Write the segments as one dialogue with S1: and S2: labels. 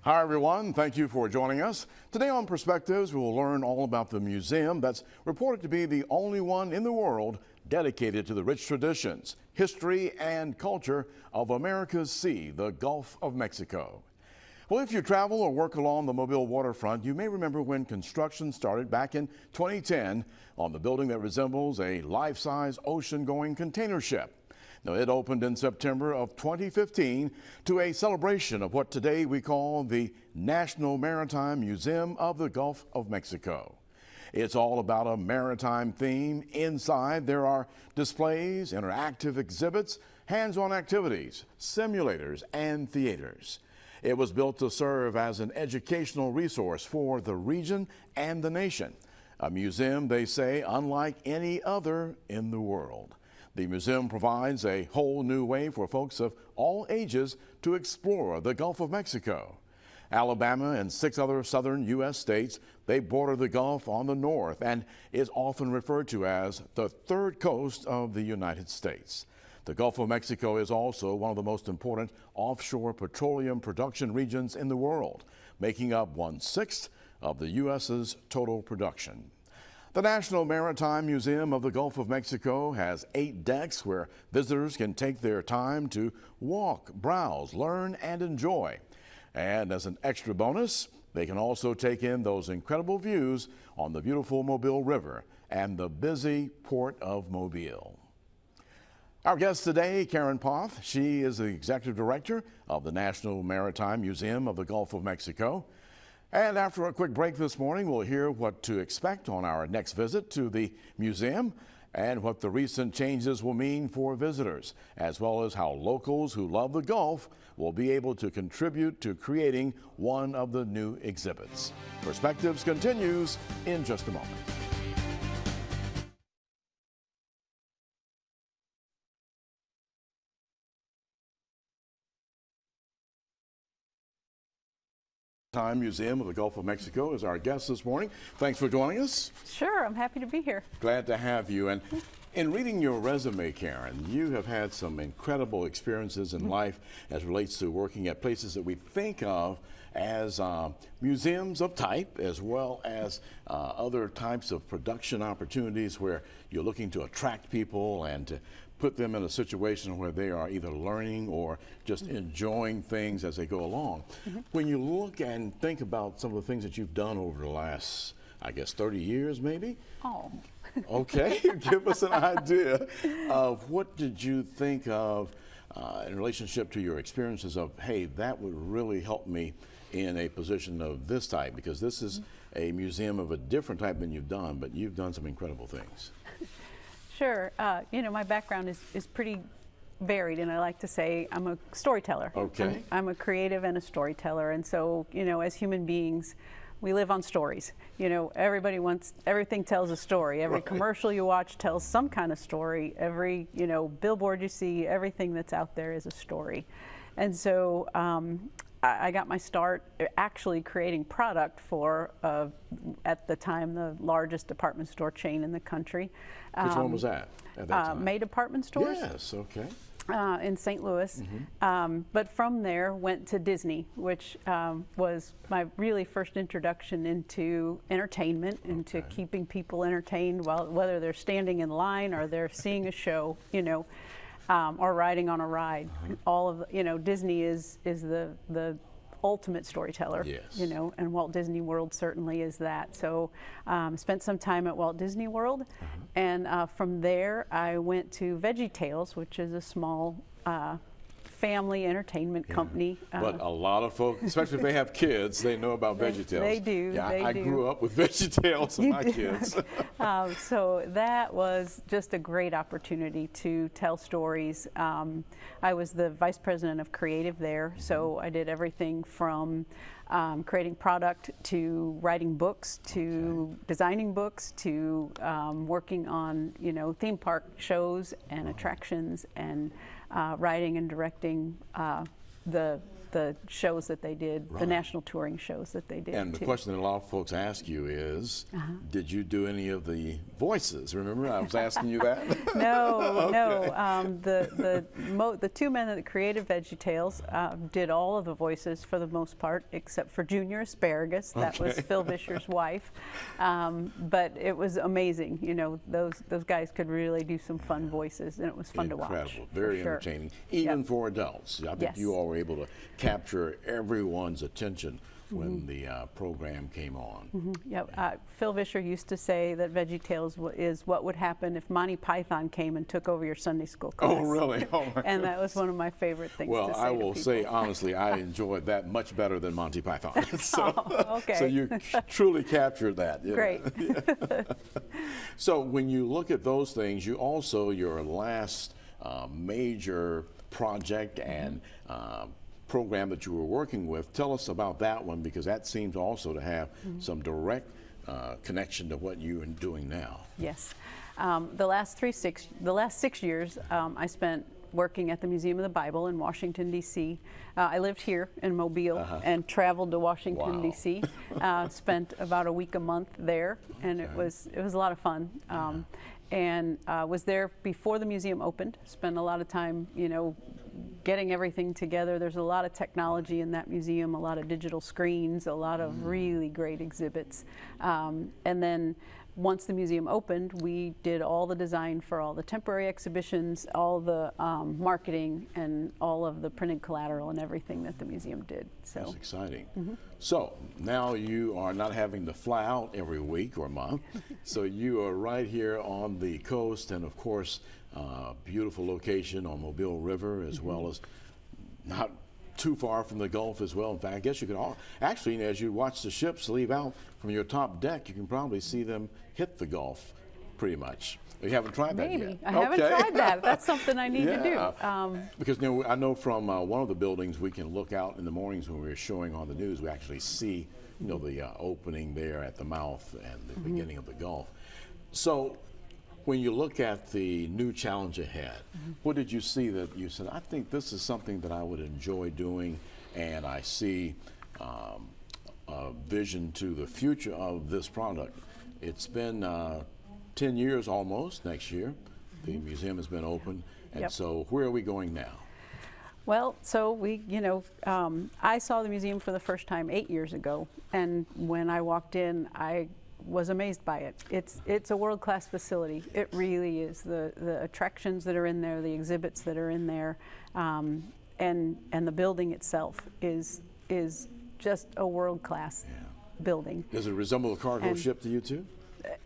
S1: Hi everyone, thank you for joining us. Today on Perspectives, we will learn all about the museum that's reported to be the only one in the world dedicated to the rich traditions, history, and culture of America's sea, the Gulf of Mexico. Well, if you travel or work along the Mobile waterfront, you may remember when construction started back in 2010 on the building that resembles a life-size ocean-going container ship. Now, it opened in September of 2015 to a celebration of what today we call the National Maritime Museum of the Gulf of Mexico. It's all about a maritime theme. Inside, there are displays, interactive exhibits, hands-on activities, simulators, and theaters. It was built to serve as an educational resource for the region and the nation. A museum, they say, unlike any other in the world. The museum provides a whole new way for folks of all ages to explore the Gulf of Mexico. Alabama and 6 other southern U.S. states, they border the Gulf on the north and is often referred to as the third coast of the United States. The Gulf of Mexico is also one of the most important offshore petroleum production regions in the world, making up 1/6 of the U.S.'s total production. The National Maritime Museum of the Gulf of Mexico has 8 decks where visitors can take their time to walk, browse, learn, and enjoy. And as an extra bonus, they can also take in those incredible views on the beautiful Mobile River and the busy port of Mobile. Our guest today, Karen Poth, she is the Executive Director of the National Maritime Museum of the Gulf of Mexico. And after a quick break this morning, we'll hear what to expect on our next visit to the museum and what the recent changes will mean for visitors, as well as how locals who love the Gulf will be able to contribute to creating one of the new exhibits. Perspectives continues in just a moment. Museum of the Gulf of Mexico is our guest this morning. Thanks for joining us.
S2: Sure, I'm happy to be here.
S1: Glad to have you. And in reading your resume, Karen, you have had some incredible experiences in life as relates to working at places that we think of as museums of type, as well as other types of production opportunities where you're looking to attract people and to put them in a situation where they are either learning or just enjoying things as they go along. When you look and think about some of the things that you've done over the last, I guess, 30 years maybe?
S2: Oh.
S1: Okay, give us an idea of what did you think of in relationship to your experiences of, hey, that would really help me in a position of this type, because this is a museum of a different type than you've done, but you've done some incredible things.
S2: Sure. You know, my background is pretty varied, and I like to say I'm a storyteller.
S1: Okay.
S2: I'm a creative and a storyteller, and so, you know, as human beings, we live on stories. You know, everything tells a story. Every commercial you watch tells some kind of story. Every, you know, billboard you see, everything that's out there is a story. And so I got my start actually creating product for, at the time, the largest department store chain in the country.
S1: Which one was that at that time?
S2: May Department Stores.
S1: Yes, okay.
S2: In St. Louis. But from there went to Disney, which was my really first introduction into entertainment, into keeping people entertained, whether they're standing in line or they're seeing a show, you know, or riding on a ride. All of, you know, Disney is the ultimate storyteller, you know, and Walt Disney World certainly is that. So spent some time at Walt Disney World, and from there I went to VeggieTales, which is a small family entertainment company.
S1: But a lot of folks, especially if they have kids, they know about VeggieTales.
S2: They do.
S1: Yeah,
S2: I
S1: grew up with VeggieTales and my kids.
S2: So that was just a great opportunity to tell stories. I was the vice president of creative there, so I did everything from creating product to writing books to designing books to working on, you know, theme park shows and attractions and writing and directing the shows that they did, the
S1: Right.
S2: national touring shows that they did.
S1: And the
S2: too.
S1: question that a lot of folks ask you is, did you do any of the voices? Remember, I was asking you that?
S2: No, no. The two men that created VeggieTales did all of the voices for the most part, except for Junior Asparagus. That was Phil Vischer's wife. But it was amazing. You know, those guys could really do some fun voices, and it was fun to watch.
S1: Incredible, very
S2: for sure.
S1: entertaining, even
S2: Yep.
S1: for adults. I think
S2: Yes.
S1: you all were able to capture everyone's attention when the program came on.
S2: Yep. Phil Vischer used to say that VeggieTales is what would happen if Monty Python came and took over your Sunday school class.
S1: Oh, really? Oh, my
S2: And that was one of my favorite things
S1: Well,
S2: to say
S1: I
S2: to
S1: will
S2: people.
S1: say honestly, I enjoyed that much better than Monty Python. So,
S2: okay.
S1: so you truly captured that. Yeah.
S2: Great.
S1: So when you look at those things, you also, your last major project and program that you were working with, tell us about that one, because that seems also to have some direct connection to what you are doing now.
S2: Yes. The last 6 years, I spent working at the Museum of the Bible in Washington, D.C. I lived here in Mobile and traveled to Washington,
S1: Wow.
S2: D.C. Spent about a week a month there, and it was a lot of fun. And was there before the museum opened. Spent a lot of time, you know, getting everything together. There's a lot of technology in that museum, a lot of digital screens, a lot of really great exhibits. And then once the museum opened, we did all the design for all the temporary exhibitions, all the marketing, and all of the printed collateral and everything that the museum did. So
S1: That's exciting. So now you are not having to fly out every week or month. So you are right here on the coast, and of course, beautiful location on Mobile River, as well as not too far from the Gulf as well. In fact, I guess you could actually, as you watch the ships leave out from your top deck, you can probably see them hit the Gulf pretty much. You haven't tried that
S2: maybe.
S1: yet?
S2: I haven't
S1: Okay.
S2: tried that. That's something I need to do.
S1: Because you know, I know from one of the buildings we can look out in the mornings when we're showing on the news, we actually see, you know, the opening there at the mouth and the beginning of the Gulf. So when you look at the new challenge ahead, what did you see that you said, I think this is something that I would enjoy doing, and I see a vision to the future of this product? It's been 10 years almost next year. The museum has been open, and
S2: Yep.
S1: so where are we going now?
S2: Well, so we, you know, I saw the museum for the first time 8 years ago, and when I walked in, I was amazed by it. It's a world-class facility. It really is. The attractions that are in there, the exhibits that are in there, and the building itself is just a world-class building.
S1: Does it resemble a cargo
S2: And-
S1: ship to you too?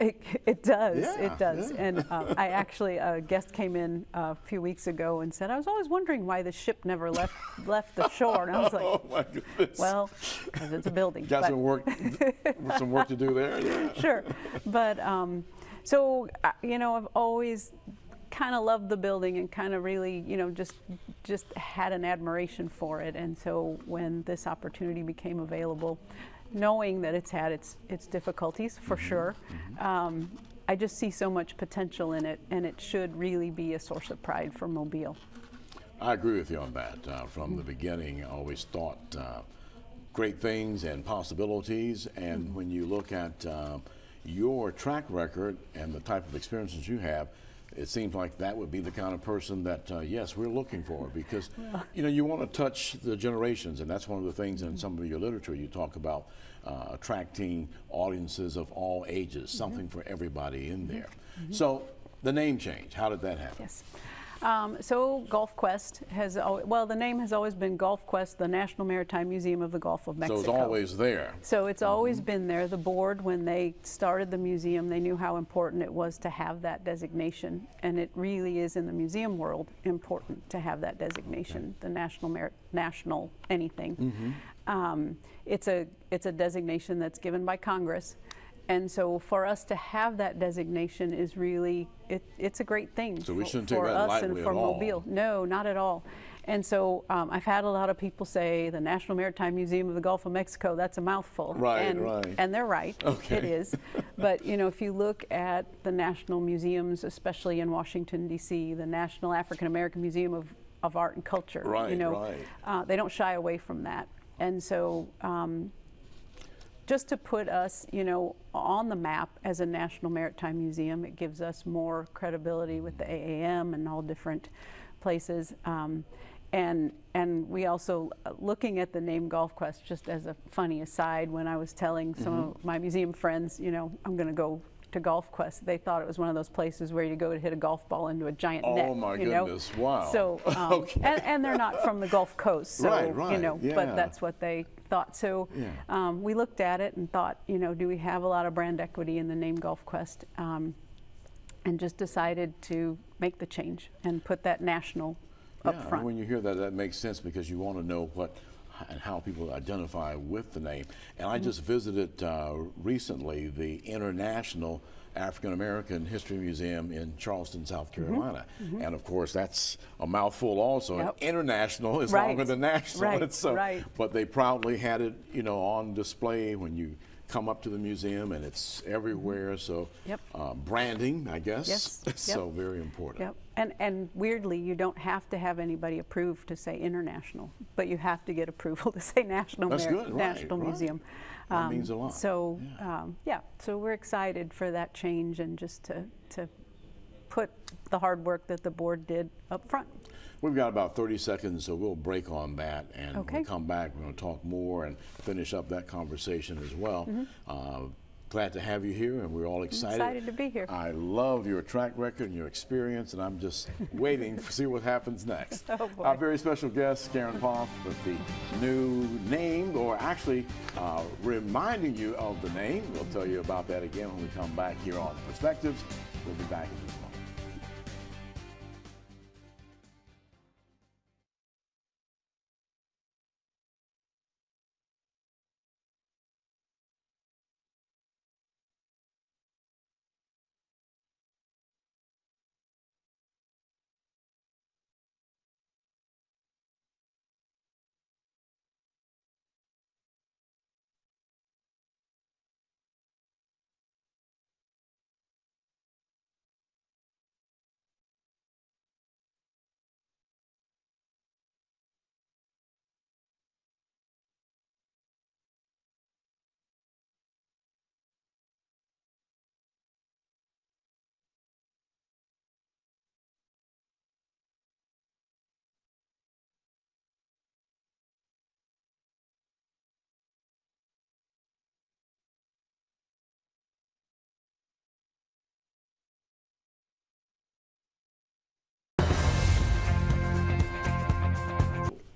S2: It does.
S1: Yeah,
S2: It does.
S1: yeah.
S2: And I actually, a guest came in a few weeks ago and said, I was always wondering why the ship never left the shore. And I was like,
S1: Oh my goodness.
S2: well, because it's a building.
S1: Got
S2: But-
S1: some work to do there. Yeah.
S2: Sure. But so, you know, I've always kind of loved the building and kind of really, you know, just had an admiration for it. And so when this opportunity became available, knowing that it's had its difficulties for sure, I just see so much potential in it, and it should really be a source of pride for Mobile.
S1: I agree with you on that. From the beginning, I always thought great things and possibilities. And when you look at your track record and the type of experiences you have, it seems like that would be the kind of person that, yes, we're looking for, because, you know, you want to touch the generations, and that's one of the things in some of your literature you talk about, attracting audiences of all ages, something for everybody in there. So the name change, how did that happen?
S2: Yes. So GulfQuest the name has always been GulfQuest, the National Maritime Museum of the Gulf of Mexico.
S1: So it's always there.
S2: So it's always been there. The board, when they started the museum, they knew how important it was to have that designation, and it really is in the museum world important to have that designation, the national anything. It's a designation that's given by Congress. And so for us to have that designation is really, it's a great thing
S1: So we shouldn't
S2: for
S1: take that
S2: us
S1: lightly
S2: and for
S1: at all.
S2: Mobile. No, not at all. And so I've had a lot of people say the National Maritime Museum of the Gulf of Mexico, that's a mouthful.
S1: Right,
S2: and,
S1: right.
S2: And they're right,
S1: Okay.
S2: it is. But you know, if you look at the national museums, especially in Washington, D.C., the National African American Museum of art and culture.
S1: Right,
S2: you know,
S1: right.
S2: They don't shy away from that, and so. Just to put us, you know, on the map as a National Maritime Museum, it gives us more credibility with the AAM and all different places. And we also, looking at the name GulfQuest, just as a funny aside, when I was telling some of my museum friends, you know, I'm going to go to GulfQuest, they thought it was one of those places where you go to hit a golf ball into a giant net.
S1: Oh my
S2: you
S1: goodness!
S2: know?
S1: Wow.
S2: So,
S1: okay.
S2: and they're not from the Gulf Coast, so
S1: right,
S2: you know,
S1: yeah.
S2: but that's what they thought. So,
S1: yeah.
S2: we looked at it and thought, you know, do we have a lot of brand equity in the name GulfQuest? And just decided to make the change and put that national up front.
S1: When you hear that, that makes sense because you want to know what and how people identify with the name. And I just visited recently the International African American History Museum in Charleston, South Carolina. And of course, that's a mouthful also.
S2: Yep.
S1: International is
S2: Right.
S1: longer than national.
S2: Right,
S1: And so,
S2: right.
S1: But they proudly had it, you know, on display when you come up to the museum, and it's everywhere. So
S2: Yep.
S1: branding, I guess,
S2: Yes.
S1: so
S2: Yep.
S1: very important.
S2: Yep. And weirdly, you don't have to have anybody approved to say international, but you have to get approval to say National
S1: That's good, right,
S2: National
S1: right.
S2: Museum.
S1: That means a lot.
S2: So so we're excited for that change and just to put the hard work that the board did up front.
S1: We've got about 30 seconds, so we'll break on that, and
S2: Okay.
S1: we'll come back. We're going to talk more and finish up that conversation as well. Glad to have you here, and we're all excited.
S2: Excited to be here.
S1: I love your track record and your experience, and I'm just waiting to see what happens next.
S2: Oh, boy.
S1: Our very special guest, Karen Poff, with the new name, or actually reminding you of the name. We'll tell you about that again when we come back here on Perspectives. We'll be back in just a moment.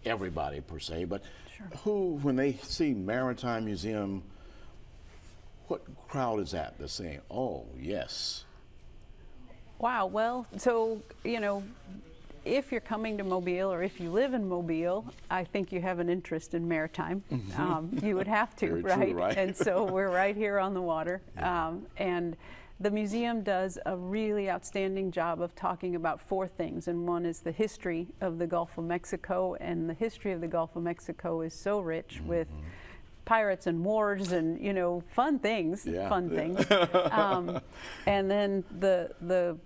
S1: Everybody per se, but who, when they see Maritime Museum, what crowd is that that's saying, oh, yes?
S2: Wow, well, so, you know, if you're coming to Mobile or if you live in Mobile, I think you have an interest in maritime. You would have to,
S1: Very
S2: right?
S1: true, right?
S2: And so we're right here on the water. And the museum does a really outstanding job of talking about four things, and one is the history of the Gulf of Mexico, and the history of the Gulf of Mexico is so rich with pirates and wars and, you know, fun things, and then the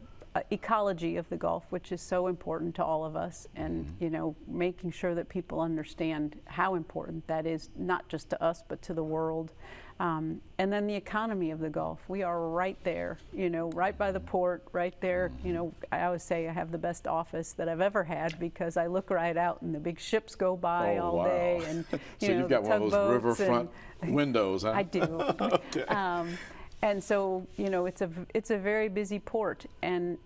S2: ecology of the Gulf, which is so important to all of us, and you know, making sure that people understand how important that is, not just to us but to the world. And then the economy of the Gulf. We are right there, you know, right by the port, right there. You know, I always say I have the best office that I've ever had because I look right out and the big ships go by all day, and you
S1: so
S2: know,
S1: you've got
S2: the
S1: one of those
S2: tugboats
S1: riverfront
S2: and
S1: windows, huh?
S2: I do.
S1: Okay.
S2: And so, you know, it's a very busy port, and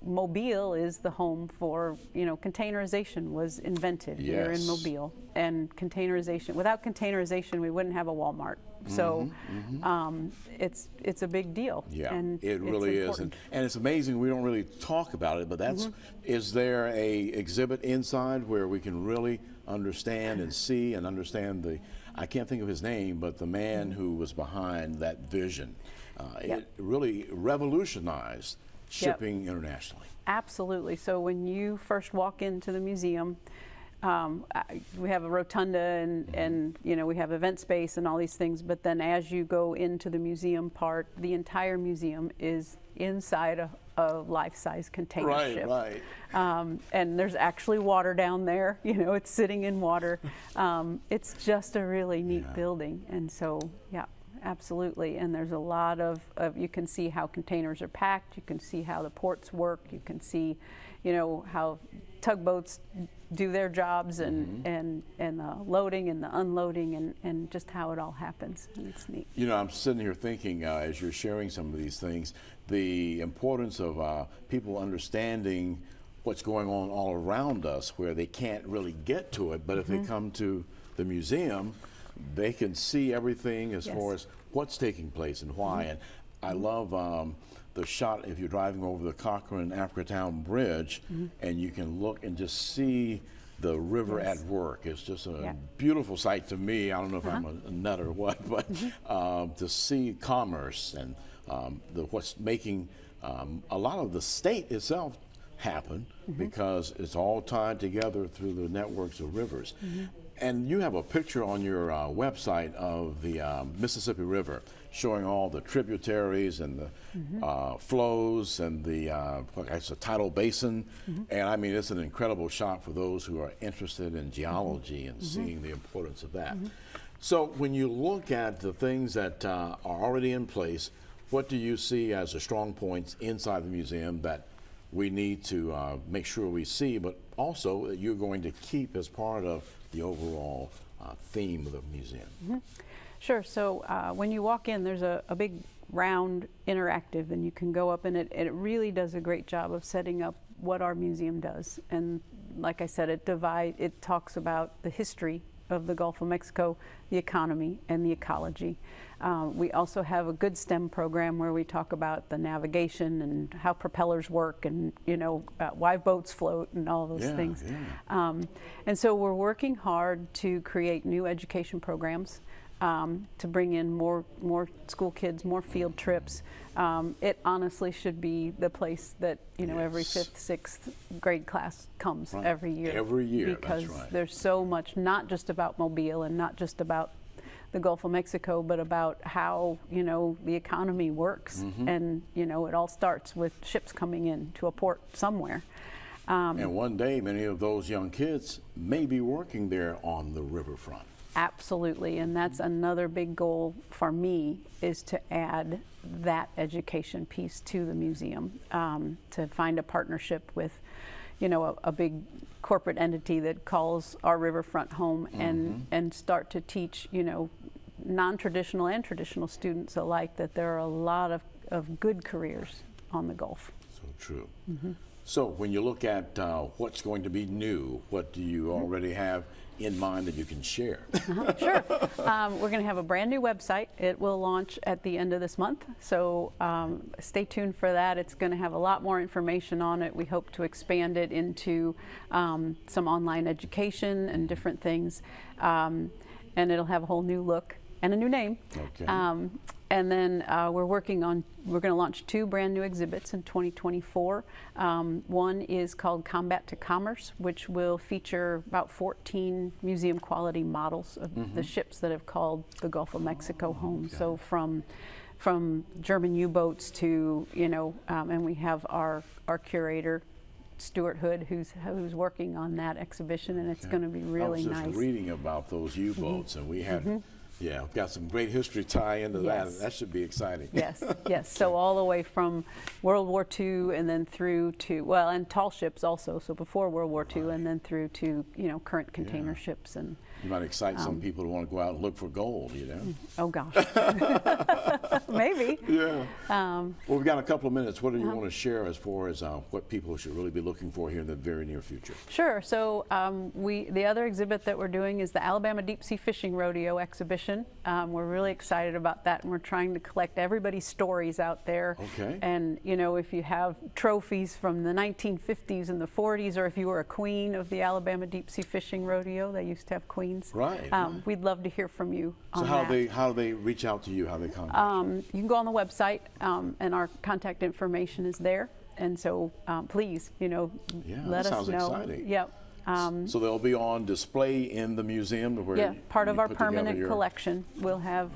S2: Mobile is the home for, you know, containerization was invented here in
S1: Yes.
S2: Mobile, and containerization. Without containerization, we wouldn't have a Walmart. So it's a big deal.
S1: Yeah,
S2: and
S1: it really is, and it's amazing we don't really talk about it. But that's is there a exhibit inside where we can really understand and see and understand the? I can't think of his name, but the man who was behind that vision. It really revolutionized shipping internationally.
S2: Absolutely. So when you first walk into the museum, we have a rotunda and you know, we have event space and all these things, but then as you go into the museum part, the entire museum is inside a life-size container
S1: Right,
S2: ship.
S1: right.
S2: And there's actually water down there. You know, it's sitting in water. It's just a really neat building. And so, yeah, absolutely. And there's a lot of, you can see how containers are packed. You can see how the ports work. You can see, you know, how tugboats do their jobs and the loading and the unloading and just how it all happens. And it's neat.
S1: You know, I'm sitting here thinking as you're sharing some of these things, the importance of people understanding what's going on all around us where they can't really get to it, but if they come to the museum, they can see everything as far as what's taking place and why. And I love the shot if you're driving over the Cochrane-Africatown Bridge and you can look and just see the river at work. It's just a beautiful sight to me. I don't know if I'm a nut or what, but to see commerce and what's making a lot of the state itself happen because it's all tied together through the networks of rivers. And you have a picture on your website of the Mississippi River showing all the tributaries and the flows and it's a tidal basin. And I mean, it's an incredible shot for those who are interested in geology and seeing the importance of that. So when you look at the things that are already in place, what do you see as the strong points inside the museum that we need to make sure we see, but also that you're going to keep as part of the overall theme of the museum?
S2: Sure. So when you walk in, there's a big round interactive, and you can go up, and it really does a great job of setting up what our museum does. And like I said, it talks about the history of the Gulf of Mexico, the economy, and the ecology. We also have a good STEM program where we talk about the navigation and how propellers work and, you know, why boats float and all those things. And so we're working hard to create new education programs to bring in more school kids, more field trips. It honestly should be the place that, you know, every 5th, 6th grade class comes every year.
S1: Every year,
S2: because
S1: that's right.
S2: there's so much, not just about Mobile and not just about the Gulf of Mexico, but about how, you know, the economy works. And, you know, it all starts with ships coming in to a port somewhere.
S1: And one day, many of those young kids may be working there on the riverfront.
S2: Absolutely, and that's another big goal for me, is to add that education piece to the museum, to find a partnership with, you know, a big corporate entity that calls our riverfront home, and start to teach, you know, non-traditional and traditional students alike that there are a lot of good careers on the Gulf.
S1: So true. So when you look at what's going to be new, what do you already have in mind that you can share?
S2: Sure. We're going to have a brand new website. It will launch at the end of this month, so stay tuned for that. It's going to have a lot more information on it. We hope to expand it into some online education and different things, and it'll have a whole new look and a new name.
S1: Okay.
S2: And then we're going to launch 2 brand new exhibits in 2024. One is called Combat to Commerce, which will feature about 14 museum quality models of the ships that have called the Gulf of Mexico home. So from German U-boats to, you know, and we have our curator, Stuart Hood, who's working on that exhibition, and it's going to be really nice.
S1: I was just reading about those U-boats, and we had we've got some great history tie into that. That should be exciting.
S2: Yes, yes. So all the way from World War II and then through to, well, and tall ships also. So before World War II and then through to, you know, current container ships. And
S1: you might excite some people to want to go out and look for gold, you know?
S2: Oh, gosh. Maybe.
S1: Yeah. Well, we've got a couple of minutes. What do you want to share as far as what people should really be looking for here in the very near future?
S2: Sure. So the other exhibit that we're doing is the Alabama Deep Sea Fishing Rodeo exhibition. We're really excited about that, and we're trying to collect everybody's stories out there.
S1: Okay.
S2: And, you know, if you have trophies from the 1950s and the 40s, or if you were a queen of the Alabama Deep Sea Fishing Rodeo, they used to have queens.
S1: Right.
S2: We'd love to hear from you on
S1: that.
S2: So
S1: how do they reach out to you? How do they contact you?
S2: You can go on the website, and our contact information is there. And so please, you know, let us know.
S1: Exciting.
S2: Yep.
S1: So they'll be on display in the museum where
S2: Yeah, part of
S1: you
S2: our
S1: put together
S2: permanent
S1: your-
S2: collection. We'll have,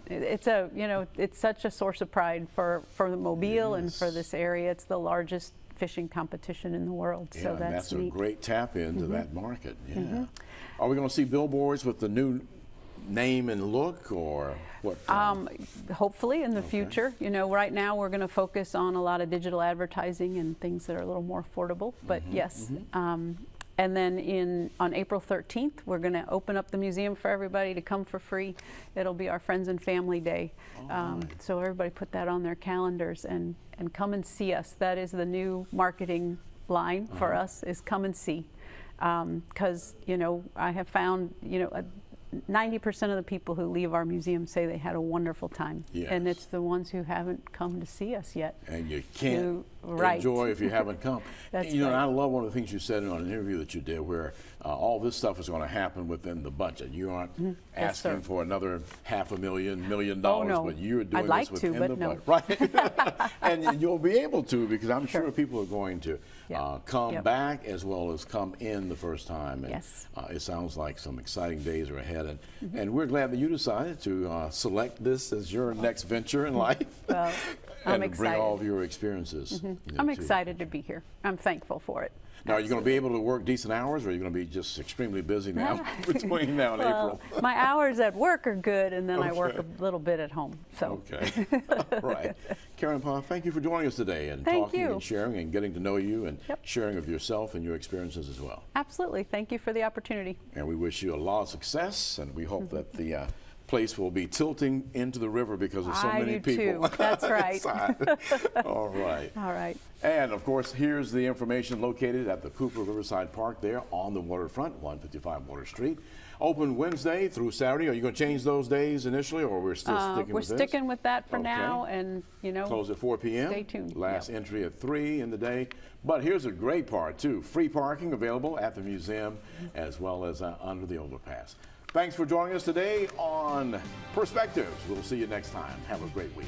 S2: it's such a source of pride for the Mobile and for this area. It's the largest fishing competition in the world,
S1: Yeah,
S2: so
S1: and
S2: that's
S1: that's a
S2: neat.
S1: great tap into that market. Yeah. Are we going to see billboards with the new name and look, or what?
S2: Hopefully in the future. You know, right now we're going to focus on a lot of digital advertising and things that are a little more affordable, but yes. And then on April 13th, we're going to open up the museum for everybody to come for free. It'll be our Friends and Family Day. So everybody put that on their calendars and come and see us. That is the new marketing line for us, is come and see. Because, you know, I have found, 90% of the people who leave our museum say they had a wonderful time.
S1: Yes.
S2: And it's the ones who haven't come to see us yet.
S1: And you can't
S2: Right.
S1: enjoy if you haven't come.
S2: That's
S1: And,
S2: right.
S1: I love one of the things you said in an interview that you did, where all this stuff is going to happen within the budget. You aren't
S2: Yes,
S1: asking
S2: sir.
S1: for another $500,000, $1 million,
S2: no.
S1: but you're doing
S2: I'd like
S1: this
S2: to,
S1: within
S2: but
S1: the budget. Right. And you'll be able to, because I'm sure
S2: Sure.
S1: people are going to
S2: Yeah.
S1: come
S2: Yep.
S1: back as well as come in the first time. And
S2: Yes.
S1: it sounds like some exciting days are ahead. And we're glad that you decided to select this as your next venture in life.
S2: Well, I'm
S1: and bring
S2: excited.
S1: all of your experiences.
S2: I'm
S1: to-
S2: excited to be here. I'm thankful for it.
S1: Now, are you going to be able to work decent hours, or are you going to be just extremely busy now between now and
S2: Well,
S1: April?
S2: my hours at work are good, and then I work
S1: Okay.
S2: a little bit at home. So
S1: Okay. All right. Karen Pa, thank you for joining us today and
S2: Thank
S1: talking
S2: you.
S1: and sharing and getting to know you and
S2: Yep.
S1: sharing of yourself and your experiences as well.
S2: absolutely, thank you for the opportunity.
S1: And we wish you a lot of success, and we hope that the place will be tilting into the river because of so
S2: I
S1: many
S2: do
S1: people.
S2: too. That's right.
S1: outside. All right.
S2: All right.
S1: And of course, here's the information located at the Cooper Riverside Park there on the waterfront, 155 Water Street. Open Wednesday through Saturday. Are you going to change those days initially, or we're still sticking
S2: We're
S1: with this?
S2: sticking with that for
S1: Okay.
S2: now, and
S1: Close at 4 p.m.
S2: Stay tuned.
S1: Last
S2: Yep.
S1: entry at 3 in the day. But here's a great part, too. Free parking available at the museum as well as under the overpass. Thanks for joining us today on Perspectives. We'll see you next time. Have a great week.